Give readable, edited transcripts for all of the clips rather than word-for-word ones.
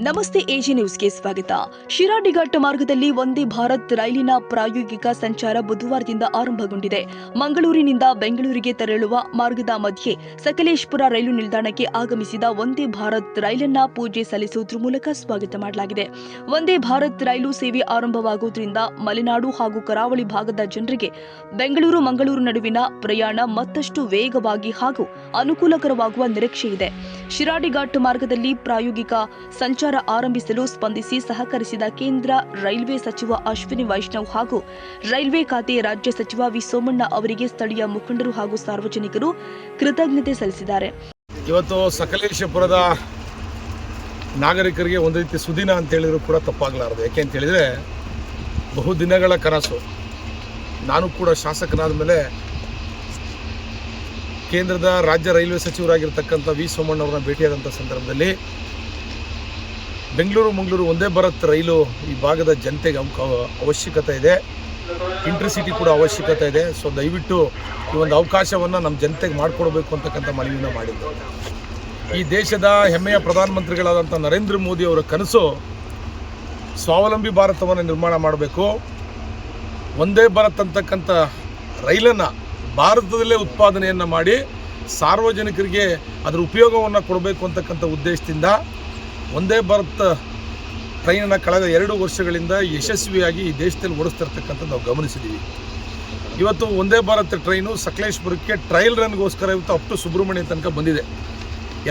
ನಮಸ್ತೆ ಎಜಿ ನ್ಯೂಸ್ಗೆ ಸ್ವಾಗತ. ಶಿರಾಡಿಘಾಟ್ ಮಾರ್ಗದಲ್ಲಿ ವಂದೇ ಭಾರತ್ ರೈಲಿನ ಪ್ರಾಯೋಗಿಕ ಸಂಚಾರ ಬುಧವಾರದಿಂದ ಆರಂಭಗೊಂಡಿದೆ. ಮಂಗಳೂರಿನಿಂದ ಬೆಂಗಳೂರಿಗೆ ತೆರಳುವ ಮಾರ್ಗದ ಮಧ್ಯೆ ಸಕಲೇಶಪುರ ರೈಲು ನಿಲ್ದಾಣಕ್ಕೆ ಆಗಮಿಸಿದ ವಂದೇ ಭಾರತ್ ರೈಲನ್ನ ಪೂಜೆ ಸಲ್ಲಿಸುವುದರ ಮೂಲಕ ಸ್ವಾಗತ ಮಾಡಲಾಗಿದೆ. ವಂದೇ ಭಾರತ್ ರೈಲು ಸೇವೆ ಆರಂಭವಾಗುವುದರಿಂದ ಮಲೆನಾಡು ಹಾಗೂ ಕರಾವಳಿ ಭಾಗದ ಜನರಿಗೆ ಬೆಂಗಳೂರು ಮಂಗಳೂರು ನಡುವಿನ ಪ್ರಯಾಣ ಮತ್ತಷ್ಟು ವೇಗವಾಗಿ ಹಾಗೂ ಅನುಕೂಲಕರವಾಗುವ ನಿರೀಕ್ಷೆ ಇದೆ. ಶಿರಾಡಿಘಾಟ್ ಮಾರ್ಗದಲ್ಲಿ ಪ್ರಾಯೋಗಿಕ ಸಂಚಾರ ಆರಂಭಿಸಲು ಸ್ಪಂದಿಸಿ ಸಹಕರಿಸಿದ ಕೇಂದ್ರ ರೈಲ್ವೆ ಸಚಿವ ಅಶ್ವಿನಿ ವೈಷ್ಣವ್ ಹಾಗೂ ರೈಲ್ವೆ ಖಾತೆ ರಾಜ್ಯ ಸಚಿವ ವಿ ಸೋಮಣ್ಣ ಅವರಿಗೆ ಸ್ಥಳೀಯ ಮುಖಂಡರು ಹಾಗೂ ಸಾರ್ವಜನಿಕರು ಕೃತಜ್ಞತೆ ಸಲ್ಲಿಸಿದ್ದಾರೆ. ಇವತ್ತು ಸಕಲೇಶಪುರದ ನಾಗರಿಕರಿಗೆ ಒಂದು ರೀತಿ ಸುದಿನ ಅಂತ ಹೇಳಿದ್ರು ಕೂಡ ತಪ್ಪಾಗಲಾರದು. ಯಾಕೆ ಅಂತ ಹೇಳಿದರೆ ಬಹುದಿನಗಳ ಕನಸು. ನಾನು ಕೂಡ ಶಾಸಕನಾದ ಮೇಲೆ ಕೇಂದ್ರದ ರಾಜ್ಯ ರೈಲ್ವೆ ಸಚಿವರಾಗಿರ್ತಕ್ಕಂಥ ವಿ ಸೋಮಣ್ಣ ಅವರನ್ನ ಭೇಟಿಯಾದಂಥ ಸಂದರ್ಭದಲ್ಲಿ ಬೆಂಗಳೂರು ಮಂಗಳೂರು ಒಂದೇ ಭಾರತ್ ರೈಲು ಈ ಭಾಗದ ಜನತೆಗೆ ಅವಶ್ಯಕತೆ ಇದೆ, ಇಂಟರ್ಸಿಟಿ ಕೂಡ ಅವಶ್ಯಕತೆ ಇದೆ. ಸೊ ದಯವಿಟ್ಟು ಈ ಒಂದು ಅವಕಾಶವನ್ನು ನಮ್ಮ ಜನತೆಗೆ ಮಾಡಿಕೊಡ್ಬೇಕು ಅಂತಕ್ಕಂಥ ಮನವಿಯನ್ನು ಮಾಡಿದ್ದು. ಈ ದೇಶದ ಹೆಮ್ಮೆಯ ಪ್ರಧಾನಮಂತ್ರಿಗಳಾದಂಥ ನರೇಂದ್ರ ಮೋದಿ ಅವರ ಕನಸು ಸ್ವಾವಲಂಬಿ ಭಾರತವನ್ನು ನಿರ್ಮಾಣ ಮಾಡಬೇಕು. ಒಂದೇ ಭಾರತ್ ಅಂತಕ್ಕಂಥ ರೈಲನ್ನು ಭಾರತದಲ್ಲೇ ಉತ್ಪಾದನೆಯನ್ನು ಮಾಡಿ ಸಾರ್ವಜನಿಕರಿಗೆ ಅದರ ಉಪಯೋಗವನ್ನು ಕೊಡಬೇಕು ಅಂತಕ್ಕಂಥ ಉದ್ದೇಶದಿಂದ ಒಂದೇ ಭಾರತ್ ಟ್ರೈನನ್ನು ಕಳೆದ 2 ವರ್ಷಗಳಿಂದ ಯಶಸ್ವಿಯಾಗಿ ಈ ದೇಶದಲ್ಲಿ ಓಡಿಸ್ತಿರ್ತಕ್ಕಂಥದ್ದು ನಾವು ಗಮನಿಸಿದ್ದೀವಿ. ಇವತ್ತು ಒಂದೇ ಭಾರತ್ ಟ್ರೈನು ಸಕಲೇಶಪುರಕ್ಕೆ ಟ್ರಯಲ್ ರನ್ಗೋಸ್ಕರ ಇವತ್ತು ಅಪ್ ಟು ಸುಬ್ರಹ್ಮಣ್ಯ ತನಕ ಬಂದಿದೆ.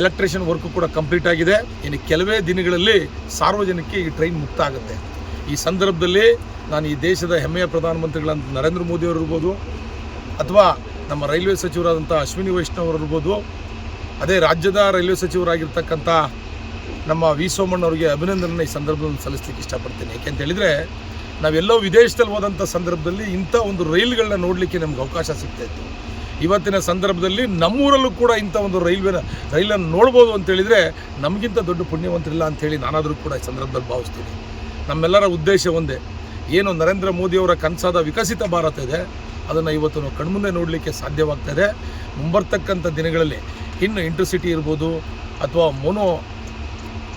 ಎಲೆಕ್ಟ್ರಿಷಿಯನ್ ವರ್ಕು ಕೂಡ ಕಂಪ್ಲೀಟ್ ಆಗಿದೆ. ಇನ್ನು ಕೆಲವೇ ದಿನಗಳಲ್ಲಿ ಸಾರ್ವಜನಿಕರಿಗೆ ಈ ಟ್ರೈನ್ ಮುಕ್ತ ಆಗುತ್ತೆ. ಈ ಸಂದರ್ಭದಲ್ಲಿ ನಾನು ಈ ದೇಶದ ಹೆಮ್ಮೆಯ ಪ್ರಧಾನಮಂತ್ರಿಗಳಂತ ನರೇಂದ್ರ ಮೋದಿ ಅವರು ಇರ್ಬೋದು, ಅಥವಾ ನಮ್ಮ ರೈಲ್ವೆ ಸಚಿವರಾದಂಥ ಅಶ್ವಿನಿ ವೈಷ್ಣವ್ ಅವರು ಇರ್ಬೋದು, ಅದೇ ರಾಜ್ಯದ ರೈಲ್ವೆ ಸಚಿವರಾಗಿರ್ತಕ್ಕಂಥ ನಮ್ಮ ವಿ ಸೋಮಣ್ಣ ಅವರಿಗೆ ಅಭಿನಂದನೆ ಈ ಸಂದರ್ಭದಲ್ಲಿ ಸಲ್ಲಿಸಲಿಕ್ಕೆ ಇಷ್ಟಪಡ್ತೀನಿ. ಯಾಕೆಂತ ಹೇಳಿದರೆ ನಾವೆಲ್ಲೋ ವಿದೇಶದಲ್ಲಿ ಹೋದಂಥ ಸಂದರ್ಭದಲ್ಲಿ ಇಂಥ ಒಂದು ರೈಲ್ಗಳನ್ನ ನೋಡಲಿಕ್ಕೆ ನಮ್ಗೆ ಅವಕಾಶ ಸಿಗ್ತಾಯಿತ್ತು. ಇವತ್ತಿನ ಸಂದರ್ಭದಲ್ಲಿ ನಮ್ಮೂರಲ್ಲೂ ಕೂಡ ಇಂಥ ಒಂದು ರೈಲನ್ನು ನೋಡ್ಬೋದು ಅಂತೇಳಿದರೆ ನಮಗಿಂತ ದೊಡ್ಡ ಪುಣ್ಯವಂತರಿಲ್ಲ ಅಂಥೇಳಿ ನಾನಾದರೂ ಕೂಡ ಈ ಸಂದರ್ಭದಲ್ಲಿ ಭಾವಿಸ್ತೀನಿ. ನಮ್ಮೆಲ್ಲರ ಉದ್ದೇಶ ಒಂದೇ, ಏನು ನರೇಂದ್ರ ಮೋದಿಯವರ ಕನಸಾದ ವಿಕಸಿತ ಭಾರತ ಇದೆ, ಅದನ್ನು ಇವತ್ತು ನಾವು ಕಣ್ಮುಂದೆ ನೋಡಲಿಕ್ಕೆ ಸಾಧ್ಯವಾಗ್ತದೆ. ಮುಂಬರ್ತಕ್ಕಂಥ ದಿನಗಳಲ್ಲಿ ಇನ್ನು ಇಂಟರ್ಸಿಟಿ ಇರ್ಬೋದು ಅಥವಾ ಮೋನೋ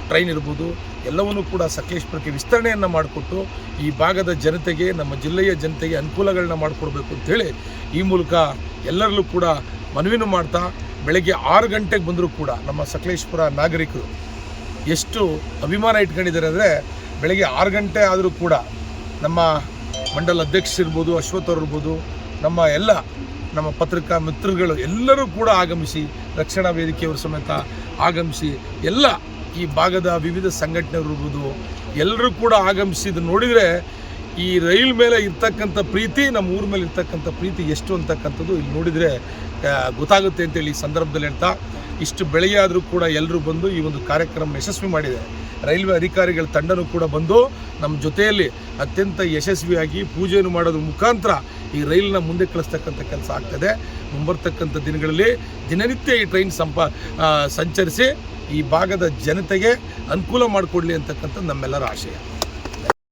ಟ್ರೈನ್ ಇರ್ಬೋದು, ಎಲ್ಲವನ್ನೂ ಕೂಡ ಸಕಲೇಶಪುರಕ್ಕೆ ವಿಸ್ತರಣೆಯನ್ನು ಮಾಡಿಕೊಟ್ಟು ಈ ಭಾಗದ ಜನತೆಗೆ, ನಮ್ಮ ಜಿಲ್ಲೆಯ ಜನತೆಗೆ ಅನುಕೂಲಗಳನ್ನ ಮಾಡಿಕೊಡ್ಬೇಕು ಅಂಥೇಳಿ ಈ ಮೂಲಕ ಎಲ್ಲರಲ್ಲೂ ಕೂಡ ಮನವಿನೂ ಮಾಡ್ತಾ, ಬೆಳಗ್ಗೆ 6 ಗಂಟೆಗೆ ಬಂದರೂ ಕೂಡ ನಮ್ಮ ಸಕಲೇಶಪುರ ನಾಗರಿಕರು ಎಷ್ಟು ಅಭಿಮಾನ ಇಟ್ಕೊಂಡಿದ್ದಾರೆ ಅಂದರೆ, ಬೆಳಗ್ಗೆ 6 ಗಂಟೆ ಆದರೂ ಕೂಡ ನಮ್ಮ ಮಂಡಲ ಅಧ್ಯಕ್ಷರಿರ್ಬೋದು, ಅಶ್ವಥ್ ಅವರು ಇರ್ಬೋದು, ನಮ್ಮ ಪತ್ರಿಕಾ ಮಿತ್ರಗಳು ಎಲ್ಲರೂ ಕೂಡ ಆಗಮಿಸಿ, ರಕ್ಷಣಾ ವೇದಿಕೆಯವರು ಸಮೇತ ಆಗಮಿಸಿ, ಎಲ್ಲ ಈ ಭಾಗದ ವಿವಿಧ ಸಂಘಟನೆಗಳು ಇರ್ಬೋದು, ಎಲ್ಲರೂ ಕೂಡ ಆಗಮಿಸಿದ್ದು ನೋಡಿದರೆ ಈ ರೈಲ್ ಮೇಲೆ ಇರ್ತಕ್ಕಂಥ ಪ್ರೀತಿ, ನಮ್ಮ ಊರ ಮೇಲೆ ಇರ್ತಕ್ಕಂಥ ಪ್ರೀತಿ ಎಷ್ಟು ಅಂತಕ್ಕಂಥದ್ದು ಇಲ್ಲಿ ನೋಡಿದರೆ ಗೊತ್ತಾಗುತ್ತೆ ಅಂತೇಳಿ ಈ ಸಂದರ್ಭದಲ್ಲಿ ಹೇಳ್ತಾ, ಇಷ್ಟು ಬೆಳಗ್ಗೆ ಆದರೂ ಕೂಡ ಎಲ್ಲರೂ ಬಂದು ಈ ಒಂದು ಕಾರ್ಯಕ್ರಮ ಯಶಸ್ವಿ ಮಾಡಿದೆ. ರೈಲ್ವೆ ಅಧಿಕಾರಿಗಳ ತಂಡನೂ ಕೂಡ ಬಂದು ನಮ್ಮ ಜೊತೆಯಲ್ಲಿ ಅತ್ಯಂತ ಯಶಸ್ವಿಯಾಗಿ ಪೂಜೆಯನ್ನು ಮಾಡೋದ್ರ ಮುಖಾಂತರ ಈ ರೈಲನ್ನ ಮುಂದೆ ಕಳಿಸ್ತಕ್ಕಂಥ ಕೆಲಸ ಆಗ್ತದೆ. ಮುಂಬರ್ತಕ್ಕಂಥ ದಿನಗಳಲ್ಲಿ ದಿನನಿತ್ಯ ಈ ಟ್ರೈನ್ ಸಂಚರಿಸಿ ಈ ಭಾಗದ ಜನತೆಗೆ ಅನುಕೂಲ ಮಾಡಿಕೊಡ್ಲಿ ಅಂತಕ್ಕಂಥದ್ದು ನಮ್ಮೆಲ್ಲರ ಆಶಯ.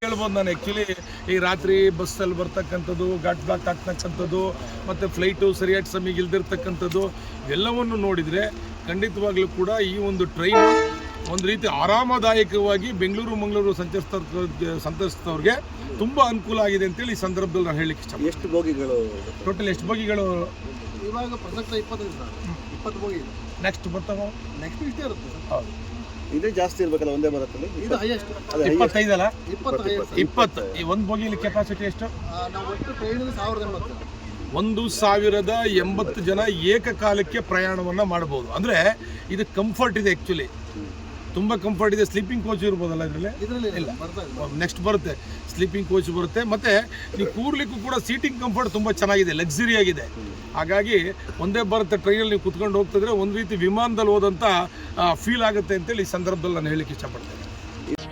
ಹೇಳ್ಬೋದು, ನಾನು ಆ್ಯಕ್ಚುಲಿ ಈ ರಾತ್ರಿ ಬಸ್ಸಲ್ಲಿ ಬರ್ತಕ್ಕಂಥದ್ದು, ಘಾಟ್ ಬ್ಲಾಕ್ ಆಗ್ತಕ್ಕಂಥದ್ದು, ಮತ್ತು ಫ್ಲೈಟು ಸರಿಯಾದ ಸಮಯಕ್ಕೆ ಇಲ್ದಿರ್ತಕ್ಕಂಥದ್ದು ಇವೆಲ್ಲವನ್ನು ನೋಡಿದರೆ ಖಂಡಿತವಾಗ್ಲೂ ಕೂಡ ಈ ಒಂದು ಟ್ರೈನು ಒಂದು ರೀತಿ ಆರಾಮದಾಯಕವಾಗಿ ಬೆಂಗಳೂರು ಮಂಗಳೂರು ಸಂಚರಿಸಿದವ್ರಿಗೆ ತುಂಬ ಅನುಕೂಲ ಆಗಿದೆ ಅಂತೇಳಿ ಈ ಸಂದರ್ಭದಲ್ಲಿ ನಾನು ಹೇಳಲಿಕ್ಕೆ ಇಷ್ಟ. ಎಷ್ಟು ಬೋಗಿಗಳು ಟೋಟಲ್ ಎಷ್ಟು ಬೋಗಿಗಳು ಇವಾಗ ಪ್ರಸಕ್ತ 20 ಬೋಗಿ ನೆಕ್ಸ್ಟ್ ಬರ್ತಾವೆ? ನೆಕ್ಸ್ಟ್ ಇಷ್ಟೇ ಇರುತ್ತೆ ಸರ್. ಹೌದು, ಇದೇ ಜಾಸ್ತಿ ಇರಬೇಕಲ್ಲ ಒಂದೇ ಭಾರತಲ್ಲಿ. ಇದು ಹೈಯೆಸ್ಟ್ 25 ಅಲ್ಲ? 20. ಈ ಒಂದು ಬೋಗಿಲಿ ಕೆಪಾಸಿಟಿ ಎಷ್ಟು? ನಾವು ಒಟ್ಟು ಟ್ರೈನಿಗೆ 1080 ಜನ ಏಕಕಾಲಕ್ಕೆ ಪ್ರಯಾಣವನ್ನು ಮಾಡ್ಬೋದು. ಅಂದರೆ ಇದು ಕಂಫರ್ಟ್ ಇದೆ, ಆ್ಯಕ್ಚುಲಿ ತುಂಬ ಕಂಫರ್ಟ್ ಇದೆ. ಸ್ಲೀಪಿಂಗ್ ಕೋಚ್ ಇರ್ಬೋದಲ್ಲ ಇದರಲ್ಲಿ? ಇಲ್ಲ, ನೆಕ್ಸ್ಟ್ ಬರುತ್ತೆ ಸ್ಲೀಪಿಂಗ್ ಕೋಚ್ ಬರುತ್ತೆ. ಮತ್ತು ನೀವು ಕೂರ್ಲಿಕ್ಕೂ ಕೂಡ ಸೀಟಿಂಗ್ ಕಂಫರ್ಟ್ ತುಂಬ ಚೆನ್ನಾಗಿದೆ, ಲಕ್ಸುರಿ ಆಗಿದೆ. ಹಾಗಾಗಿ ಒಂದೇ ಭಾರತ್ ಟ್ರೈನಲ್ಲಿ ನೀವು ಕುತ್ಕೊಂಡು ಹೋಗ್ತಿದ್ರೆ ಒಂದು ರೀತಿ ವಿಮಾನದಲ್ಲಿ ಹೋದಂಥ ಫೀಲ್ ಆಗುತ್ತೆ ಅಂತೇಳಿ ಈ ಸಂದರ್ಭದಲ್ಲಿ ನಾನು ಹೇಳಲಿಕ್ಕೆ ಇಷ್ಟಪಡ್ತೇನೆ.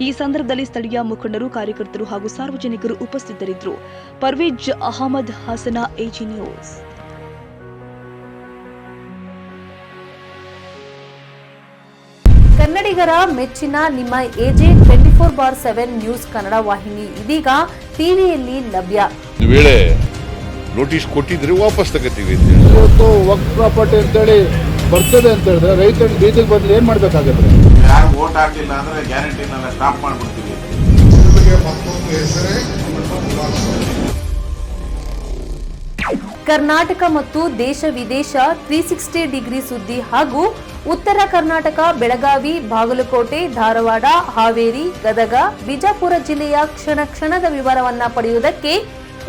ಈ ಸಂದರ್ಭದಲ್ಲಿ ಸ್ಥಳೀಯ ಮುಖಂಡರು, ಕಾರ್ಯಕರ್ತರು ಹಾಗೂ ಸಾರ್ವಜನಿಕರು ಉಪಸ್ಥಿತರಿದ್ದರು. Parvez Ahmed, Hassan, AG news. ಕನ್ನಡಿಗರ ಮೆಚ್ಚಿನ ನಿಮ್ಮ ಎಜೆ 24/7 ನ್ಯೂಸ್ ಕನ್ನಡ ವಾಹಿನಿ ಇದೀಗ ಟಿವಿಯಲ್ಲಿ ಲಭ್ಯ. ವೇಳೆ ನೋಟಿಸ್ ಕೊಟ್ಟಿದ್ರೆ ವಾಪಸ್ ತಗೋತೀವಿ. ಇವತ್ತು ವಕ್ಫ್ ಪ್ರಾಪರ್ಟಿ ಅಂತೇಳಿ ಬರ್ತದೆ ಅಂತ ಹೇಳಿದ್ರೆ ರೈತರು ಬೀದಿಗೆ ಬಂದು ಏನು ಮಾಡಬೇಕಾಗತ್ತೆ? ಯಾರು ವೋಟ್ ಹಾಕಲಿಲ್ಲ ಅಂದ್ರೆ ಗ್ಯಾರಂಟಿನೆಲ್ಲ ಸ್ಟಾಪ್ ಮಾಡ್ಬಿಡ್ತೀವಿ. ಕರ್ನಾಟಕ ಮತ್ತು ದೇಶ ವಿದೇಶ 360 ಡಿಗ್ರಿ ಸುದ್ದಿ ಹಾಗೂ ಉತ್ತರ ಕರ್ನಾಟಕ, ಬೆಳಗಾವಿ, ಬಾಗಲಕೋಟೆ, ಧಾರವಾಡ, ಹಾವೇರಿ, ಗದಗ, ಬಿಜಾಪುರ ಜಿಲ್ಲೆಯ ಕ್ಷಣ ಕ್ಷಣದ ವಿವರವನ್ನ ಪಡೆಯುವುದಕ್ಕೆ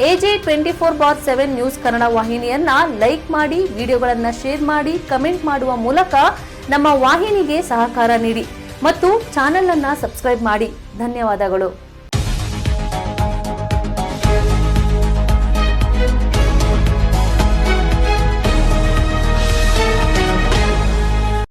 AJ 24/7 ನ್ಯೂಸ್ ಕನ್ನಡ ವಾಹಿನಿಯನ್ನ ಲೈಕ್ ಮಾಡಿ, ವಿಡಿಯೋಗಳನ್ನ ಶೇರ್ ಮಾಡಿ, ಕಮೆಂಟ್ ಮಾಡುವ ಮೂಲಕ ನಮ್ಮ ವಾಹಿನಿಗೆ ಸಹಕಾರ ನೀಡಿ ಮತ್ತು ಚಾನೆಲ್ ಅನ್ನ ಸಬ್ಸ್ಕ್ರೈಬ್ ಮಾಡಿ. ಧನ್ಯವಾದಗಳು.